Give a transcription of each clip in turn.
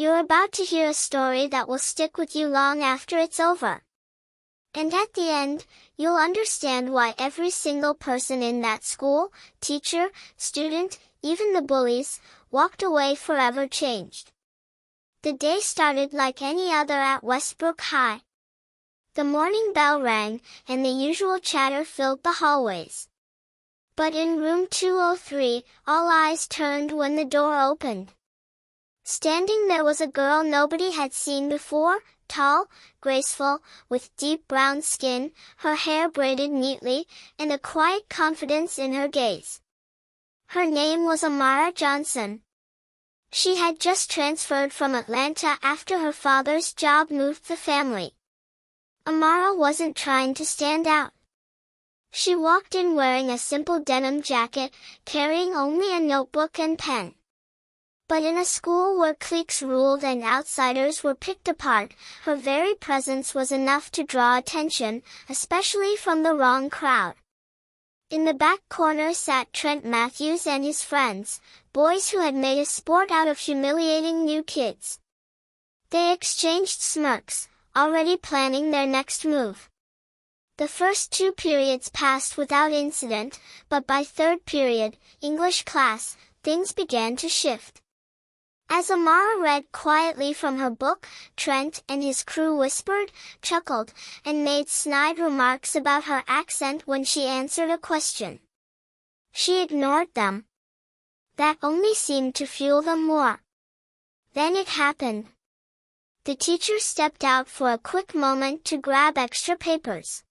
You're about to hear a story that will stick with you long after it's over. And at the end, you'll understand why every single person in that school, teacher, student, even the bullies, walked away forever changed. The day started like any other at Westbrook High. The morning bell rang, and the usual chatter filled the hallways. But in room 203, all eyes turned when the door opened. Standing there was a girl nobody had seen before, tall, graceful, with deep brown skin, her hair braided neatly, and a quiet confidence in her gaze. Her name was Amara Johnson. She had just transferred from Atlanta after her father's job moved the family. Amara wasn't trying to stand out. She walked in wearing a simple denim jacket, carrying only a notebook and pen. But in a school where cliques ruled and outsiders were picked apart, her very presence was enough to draw attention, especially from the wrong crowd. In the back corner sat Trent Matthews and his friends, boys who had made a sport out of humiliating new kids. They exchanged smirks, already planning their next move. The first 2 periods passed without incident, but by third period, English class, things began to shift. As Amara read quietly from her book, Trent and his crew whispered, chuckled, and made snide remarks about her accent when she answered a question. She ignored them. That only seemed to fuel them more. Then it happened. The teacher stepped out for a quick moment to grab extra papers.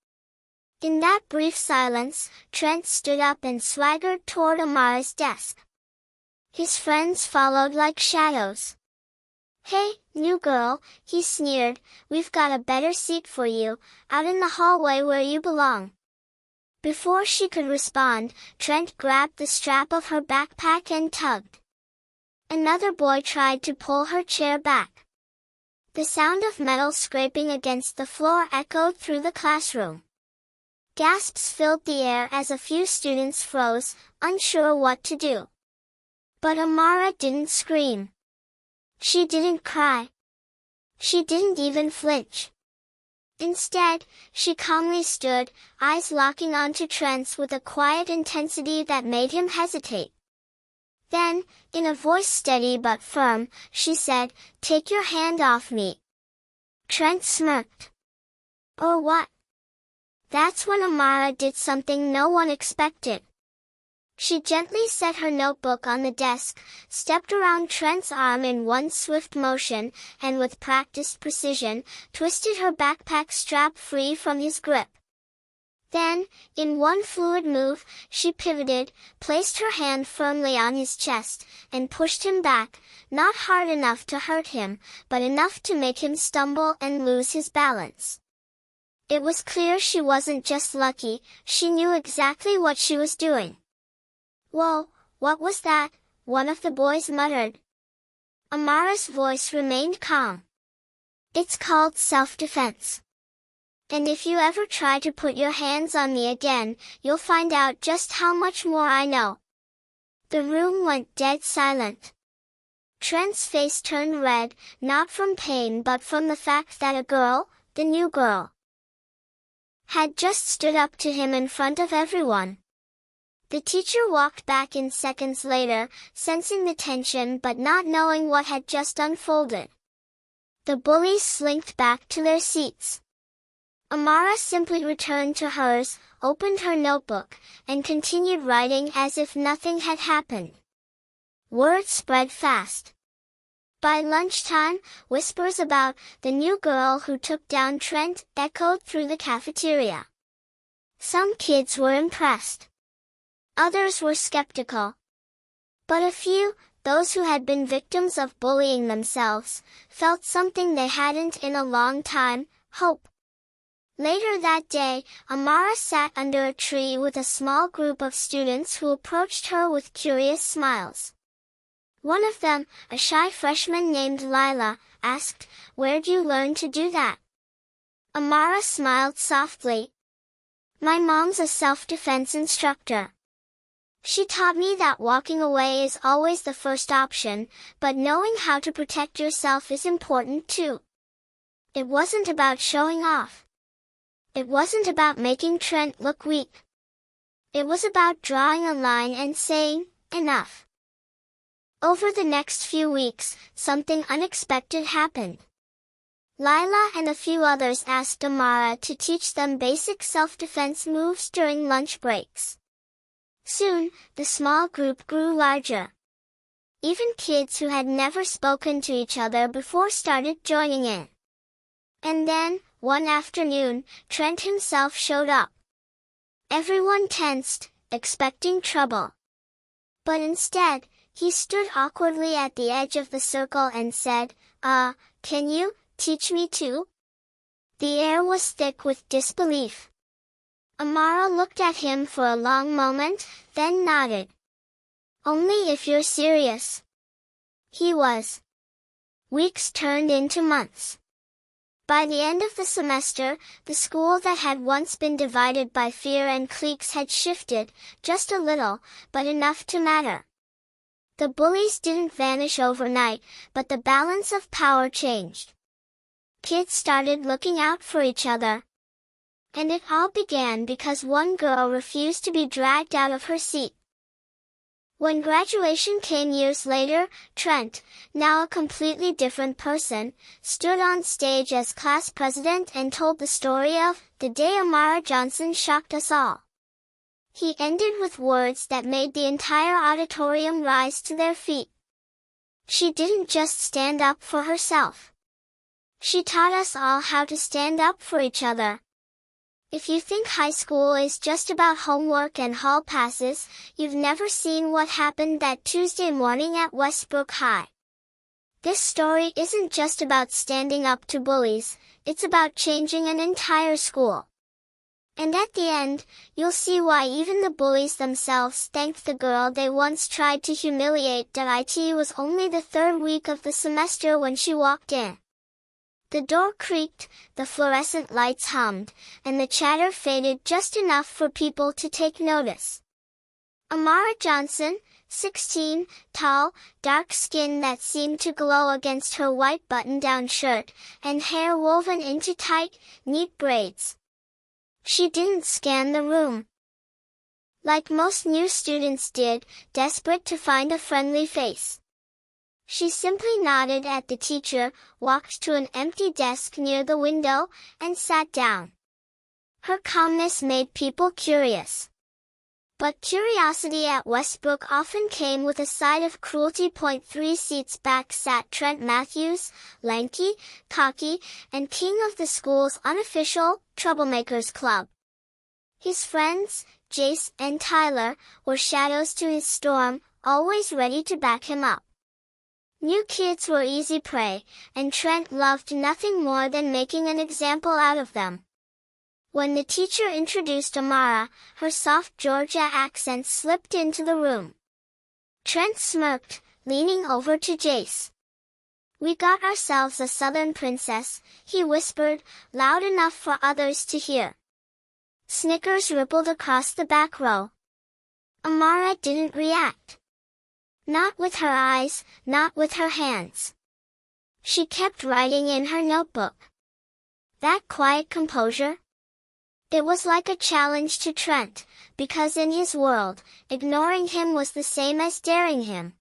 In that brief silence, Trent stood up and swaggered toward Amara's desk. His friends followed like shadows. "Hey, new girl," he sneered, "we've got a better seat for you, out in the hallway where you belong." Before she could respond, Trent grabbed the strap of her backpack and tugged. Another boy tried to pull her chair back. The sound of metal scraping against the floor echoed through the classroom. Gasps filled the air as a few students froze, unsure what to do. But Amara didn't scream. She didn't cry. She didn't even flinch. Instead, she calmly stood, eyes locking onto Trent's with a quiet intensity that made him hesitate. Then, in a voice steady but firm, she said, "Take your hand off me." Trent smirked. "Or what?" That's when Amara did something no one expected. She gently set her notebook on the desk, stepped around Trent's arm in one swift motion, and with practiced precision, twisted her backpack strap free from his grip. Then, in one fluid move, she pivoted, placed her hand firmly on his chest, and pushed him back, not hard enough to hurt him, but enough to make him stumble and lose his balance. It was clear she wasn't just lucky, she knew exactly what she was doing. "Whoa, what was that?" one of the boys muttered. Amara's voice remained calm. "It's called self-defense. And if you ever try to put your hands on me again, you'll find out just how much more I know." The room went dead silent. Trent's face turned red, not from pain but from the fact that a girl, the new girl, had just stood up to him in front of everyone. The teacher walked back in seconds later, sensing the tension but not knowing what had just unfolded. The bullies slinked back to their seats. Amara simply returned to hers, opened her notebook, and continued writing as if nothing had happened. Word spread fast. By lunchtime, whispers about the new girl who took down Trent echoed through the cafeteria. Some kids were impressed. Others were skeptical. But a few, those who had been victims of bullying themselves, felt something they hadn't in a long time, hope. Later that day, Amara sat under a tree with a small group of students who approached her with curious smiles. One of them, a shy freshman named Lila, asked, "Where'd you learn to do that?" Amara smiled softly. "My mom's a self-defense instructor." She taught me that walking away is always the first option, but knowing how to protect yourself is important too. It wasn't about showing off. It wasn't about making Trent look weak. It was about drawing a line and saying, enough. Over the next few weeks, something unexpected happened. Lila and a few others asked Amara to teach them basic self-defense moves during lunch breaks. Soon, the small group grew larger. Even kids who had never spoken to each other before started joining in. And then, one afternoon, Trent himself showed up. Everyone tensed, expecting trouble. But instead, he stood awkwardly at the edge of the circle and said, can you teach me too? The air was thick with disbelief. Amara looked at him for a long moment, then nodded. Only if you're serious. He was. Weeks turned into months. By the end of the semester, the school that had once been divided by fear and cliques had shifted, just a little, but enough to matter. The bullies didn't vanish overnight, but the balance of power changed. Kids started looking out for each other. And it all began because one girl refused to be dragged out of her seat. When graduation came years later, Trent, now a completely different person, stood on stage as class president and told the story of the day Amara Johnson shocked us all. He ended with words that made the entire auditorium rise to their feet. She didn't just stand up for herself. She taught us all how to stand up for each other. If you think high school is just about homework and hall passes, you've never seen what happened that Tuesday morning at Westbrook High. This story isn't just about standing up to bullies, it's about changing an entire school. And at the end, you'll see why even the bullies themselves thanked the girl they once tried to humiliate. It was only the third week of the semester when she walked in. The door creaked, the fluorescent lights hummed, and the chatter faded just enough for people to take notice. Amara Johnson, 16, tall, dark skin that seemed to glow against her white button-down shirt, and hair woven into tight, neat braids. She didn't scan the room. Like most new students did, desperate to find a friendly face. She simply nodded at the teacher, walked to an empty desk near the window, and sat down. Her calmness made people curious. But curiosity at Westbrook often came with a side of cruelty. 3 seats back sat Trent Matthews, lanky, cocky, and king of the school's unofficial Troublemakers Club. His friends, Jace and Tyler, were shadows to his storm, always ready to back him up. New kids were easy prey, and Trent loved nothing more than making an example out of them. When the teacher introduced Amara, her soft Georgia accent slipped into the room. Trent smirked, leaning over to Jace. "We got ourselves a Southern princess," he whispered, loud enough for others to hear. Snickers rippled across the back row. Amara didn't react. Not with her eyes, not with her hands. She kept writing in her notebook. That quiet composure? It was like a challenge to Trent, because in his world, ignoring him was the same as daring him.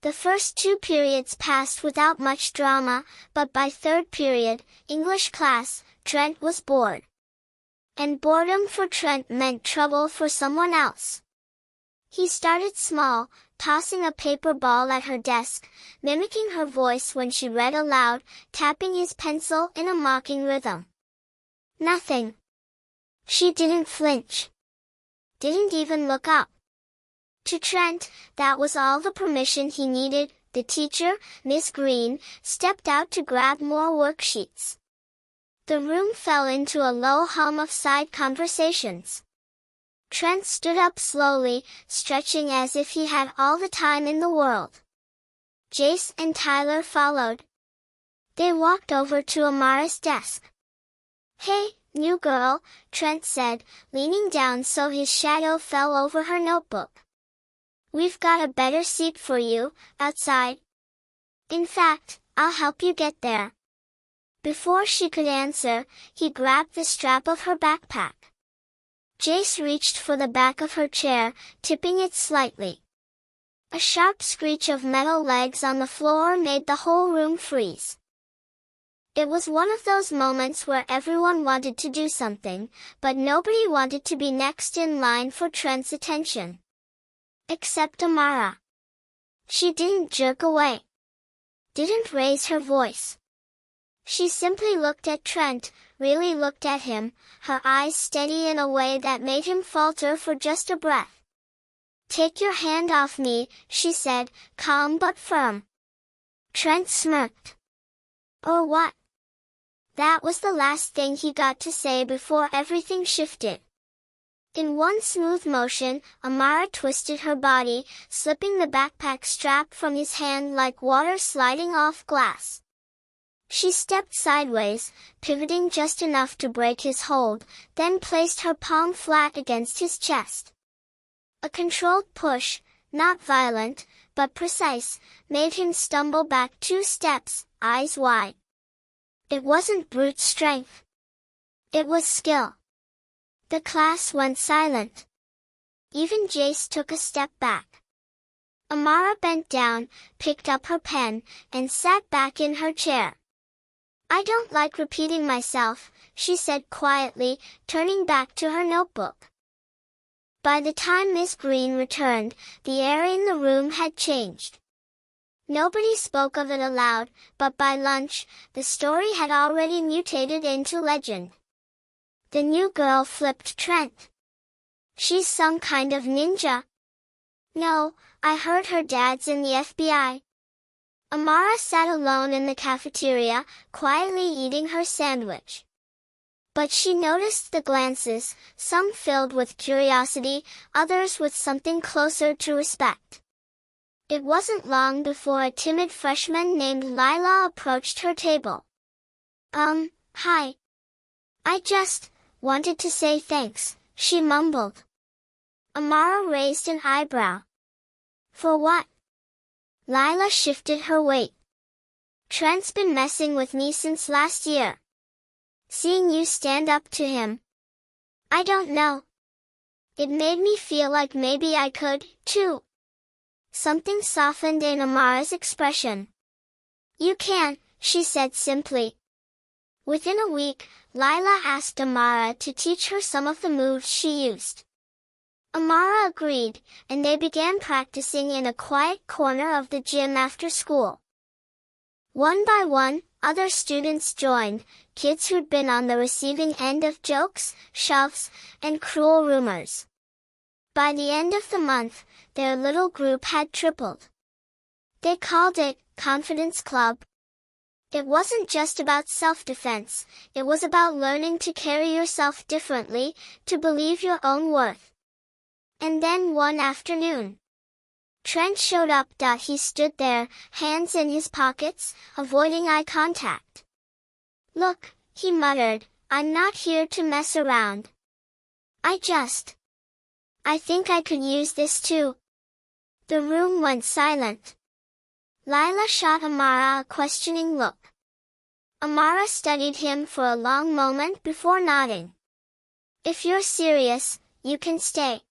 The first 2 periods passed without much drama, but by 3rd period, English class, Trent was bored. And boredom for Trent meant trouble for someone else. He started small, tossing a paper ball at her desk, mimicking her voice when she read aloud, tapping his pencil in a mocking rhythm. Nothing. She didn't flinch. Didn't even look up. To Trent, that was all the permission he needed. The teacher, Miss Green, stepped out to grab more worksheets. The room fell into a low hum of side conversations. Trent stood up slowly, stretching as if he had all the time in the world. Jace and Tyler followed. They walked over to Amara's desk. "Hey, New girl, Trent said, leaning down so his shadow fell over her notebook. We've got a better seat for you, outside. In fact, I'll help you get there. Before she could answer, he grabbed the strap of her backpack. Jace reached for the back of her chair, tipping it slightly. A sharp screech of metal legs on the floor made the whole room freeze. It was one of those moments where everyone wanted to do something, but nobody wanted to be next in line for Trent's attention. Except Amara. She didn't jerk away. Didn't raise her voice. She simply looked at Trent, really looked at him, her eyes steady in a way that made him falter for just a breath. Take your hand off me, she said, calm but firm. Trent smirked. Or what? That was the last thing he got to say before everything shifted. In one smooth motion, Amara twisted her body, slipping the backpack strap from his hand like water sliding off glass. She stepped sideways, pivoting just enough to break his hold, then placed her palm flat against his chest. A controlled push, not violent, but precise, made him stumble back 2 steps, eyes wide. It wasn't brute strength. It was skill. The class went silent. Even Jace took a step back. Amara bent down, picked up her pen, and sat back in her chair. I don't like repeating myself, she said quietly, turning back to her notebook. By the time Miss Green returned, the air in the room had changed. Nobody spoke of it aloud, but by lunch, the story had already mutated into legend. The new girl flipped Trent. She's some kind of ninja. No, I heard her dad's in the FBI. Amara sat alone in the cafeteria, quietly eating her sandwich. But she noticed the glances, some filled with curiosity, others with something closer to respect. It wasn't long before a timid freshman named Lila approached her table. Hi. I just wanted to say thanks, she mumbled. Amara raised an eyebrow. For what? Lila shifted her weight. Trent's been messing with me since last year. Seeing you stand up to him. I don't know. It made me feel like maybe I could, too. Something softened in Amara's expression. You can, she said simply. Within a week, Lila asked Amara to teach her some of the moves she used. Amara agreed, and they began practicing in a quiet corner of the gym after school. One by one, other students joined, kids who'd been on the receiving end of jokes, shoves, and cruel rumors. By the end of the month, their little group had tripled. They called it Confidence Club. It wasn't just about self-defense, it was about learning to carry yourself differently, to believe your own worth. And then one afternoon, Trent showed up. He stood there, hands in his pockets, avoiding eye contact. Look, he muttered, I'm not here to mess around. I think I could use this too. The room went silent. Lila shot Amara a questioning look. Amara studied him for a long moment before nodding. If you're serious, you can stay.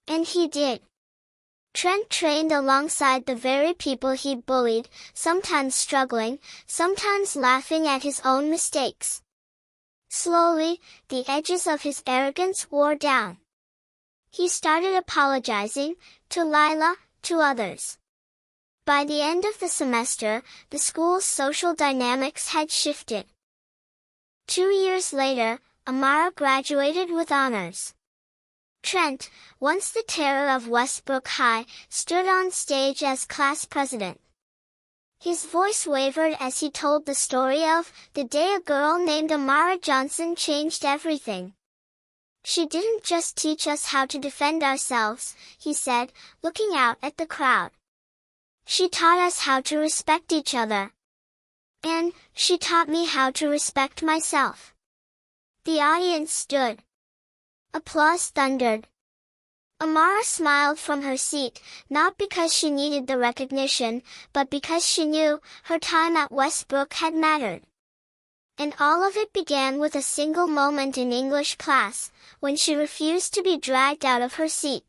And he did. Trent trained alongside the very people he'd bullied, sometimes struggling, sometimes laughing at his own mistakes. Slowly, the edges of his arrogance wore down. He started apologizing, to Lila, to others. By the end of the semester, the school's social dynamics had shifted. 2 years later, Amara graduated with honors. Trent, once the terror of Westbrook High, stood on stage as class president. His voice wavered as he told the story of the day a girl named Amara Johnson changed everything. She didn't just teach us how to defend ourselves, he said, looking out at the crowd. She taught us how to respect each other. And she taught me how to respect myself. The audience stood. Applause thundered. Amara smiled from her seat, not because she needed the recognition, but because she knew her time at Westbrook had mattered. And all of it began with a single moment in English class, when she refused to be dragged out of her seat.